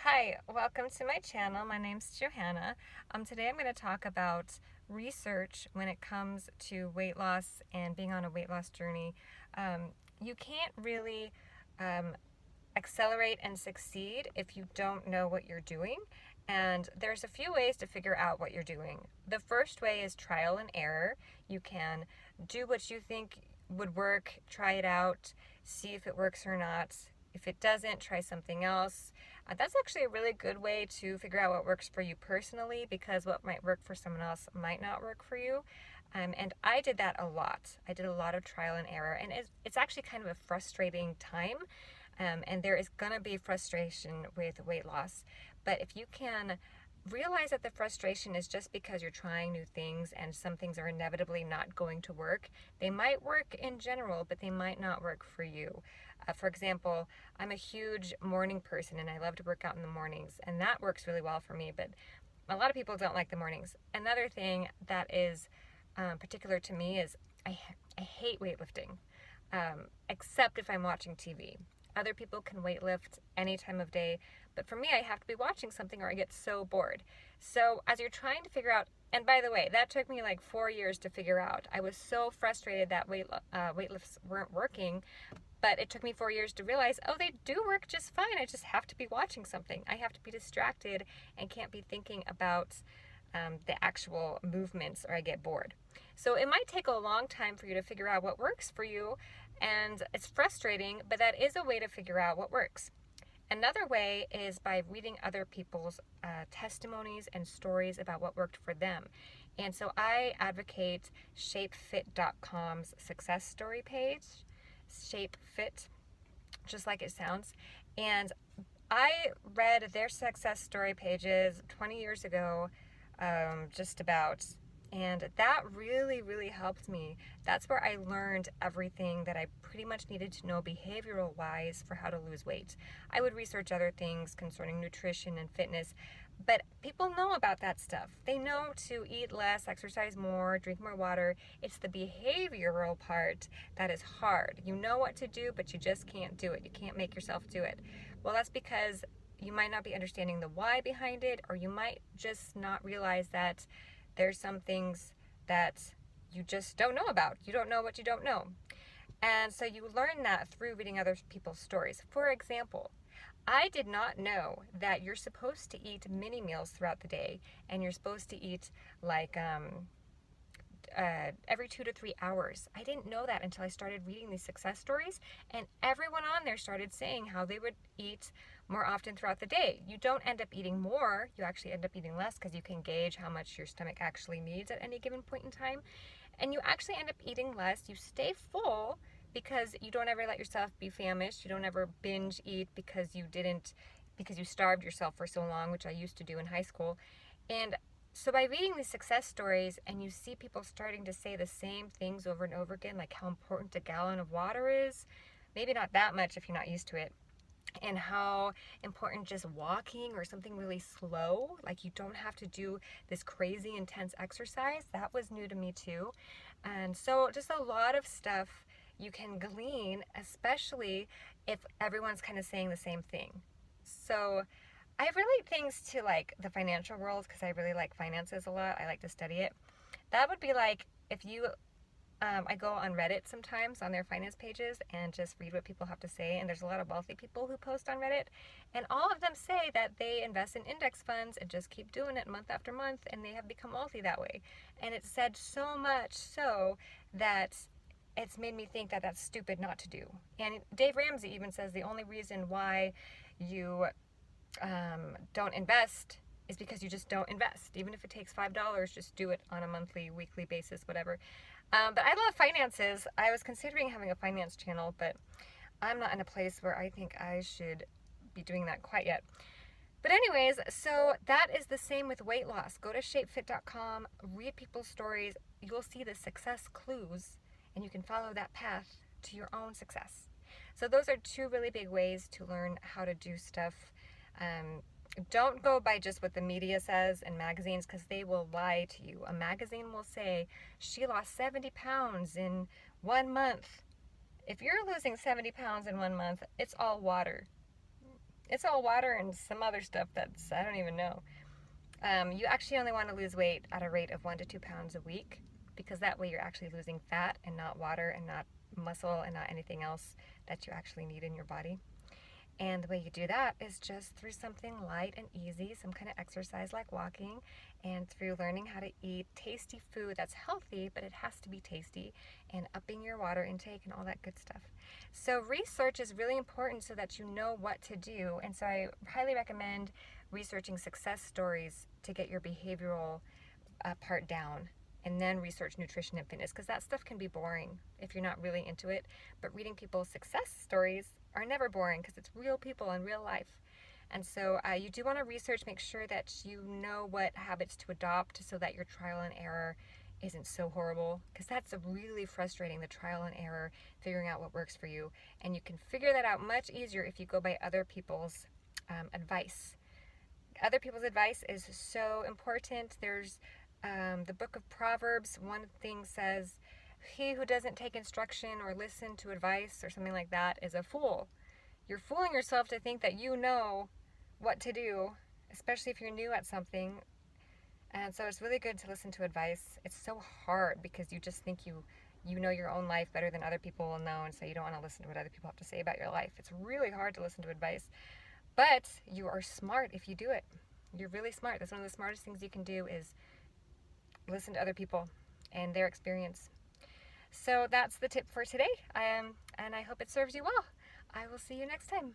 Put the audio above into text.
Hi, welcome to my channel. My name's Johanna. Today I'm going to talk about research when it comes to weight loss and being on a weight loss journey. You can't really accelerate and succeed if you don't know what you're doing. And there's a few ways to figure out what you're doing. The first way is trial and error. You can do what you think would work, try it out, see if it works or not. If it doesn't, try something else. That's actually a really good way to figure out what works for you personally, because what might work for someone else might not work for you. And I did that a lot. I did a lot of trial and error, and it's actually kind of a frustrating time. And there is going to be frustration with weight loss. But if you can realize that the frustration is just because you're trying new things and some things are inevitably not going to work. They might work in general, but they might not work for you. For example, I'm a huge morning person and I love to work out in the mornings, and that works really well for me, but a lot of people don't like the mornings. Another thing that is particular to me is I hate weightlifting, except if I'm watching TV. Other people can weightlift any time of day, but for me, I have to be watching something or I get so bored. So as you're trying to figure out, and by the way, that took me like 4 years to figure out. I was so frustrated that weightlifts weren't working, but it took me 4 years to realize, oh, they do work just fine. I just have to be watching something. I have to be distracted and can't be thinking about the actual movements or I get bored. So it might take a long time for you to figure out what works for you, and it's frustrating, but that is a way to figure out what works. Another way is by reading other people's testimonies and stories about what worked for them. And so I advocate shapefit.com's success story page, ShapeFit, just like it sounds. And I read their success story pages 20 years ago, just about, and that really helped me. That's where I learned everything that I pretty much needed to know behavioral wise for how to lose weight. I would research other things concerning nutrition and fitness, but people know about that stuff. They know to eat less, exercise more, drink more water. It's the behavioral part that is hard. You know what to do, but you just can't do it. You can't make yourself do it. Well, that's because you might not be understanding the why behind it, or you might just not realize that there's some things that you just don't know about. You don't know what you don't know. And so you learn that through reading other people's stories. For example, I did not know that you're supposed to eat mini meals throughout the day, and you're supposed to eat like every 2 to 3 hours. I didn't know that until I started reading these success stories, and everyone on there started saying how they would eat more often throughout the day. You don't end up eating more, you actually end up eating less, because you can gauge how much your stomach actually needs at any given point in time. And you actually end up eating less. You stay full because you don't ever let yourself be famished. You don't ever binge eat because you starved yourself for so long, which I used to do in high school. And so by reading these success stories, and you see people starting to say the same things over and over again, like how important a gallon of water is, maybe not that much if you're not used to it, and how important just walking or something really slow, like you don't have to do this crazy intense exercise. That was new to me too. And so just a lot of stuff you can glean, especially if everyone's kind of saying the same thing. So I relate things to like the financial world because I really like finances a lot. I like to study it. That would be like if you I go on Reddit sometimes on their finance pages and just read what people have to say. And there's a lot of wealthy people who post on Reddit. And all of them say that they invest in index funds and just keep doing it month after month. And they have become wealthy that way. And it's said so much so that it's made me think that that's stupid not to do. And Dave Ramsey even says the only reason why you don't invest is because you just don't invest. Even if it takes $5, just do it on a monthly, weekly basis, whatever. But I love finances. I was considering having a finance channel, but I'm not in a place where I think I should be doing that quite yet. But anyways, so that is the same with weight loss. Go to shapefit.com, read people's stories. You'll see the success clues, and you can follow that path to your own success. So those are two really big ways to learn how to do stuff. Don't go by just what the media says in magazines, because they will lie to you. A magazine will say, she lost 70 pounds in 1 month. If you're losing 70 pounds in 1 month, it's all water. It's all water and some other stuff that's, I don't even know. You actually only want to lose weight at a rate of 1 to 2 pounds a week, because that way you're actually losing fat and not water and not muscle and not anything else that you actually need in your body. And the way you do that is just through something light and easy, some kind of exercise like walking, and through learning how to eat tasty food that's healthy, but it has to be tasty, and upping your water intake and all that good stuff. So research is really important so that you know what to do. And so I highly recommend researching success stories to get your behavioral part down, and then research nutrition and fitness, because that stuff can be boring if you're not really into it. But reading people's success stories are never boring because it's real people in real life. And so you do want to research, make sure that you know what habits to adopt so that your trial and error isn't so horrible, because that's really frustrating, the trial and error, figuring out what works for you. And you can figure that out much easier if you go by other people's advice. Other people's advice is so important. There's the book of Proverbs, one thing says, he who doesn't take instruction or listen to advice or something like that is a fool. You're fooling yourself to think that you know what to do, especially if you're new at something. And so it's really good to listen to advice. It's so hard because you just think you know your own life better than other people will know, and so you don't want to listen to what other people have to say about your life. It's really hard to listen to advice, but you are smart if you do it. You're really smart. That's one of the smartest things you can do, is listen to other people and their experience. So that's the tip for today, and I hope it serves you well. I will see you next time.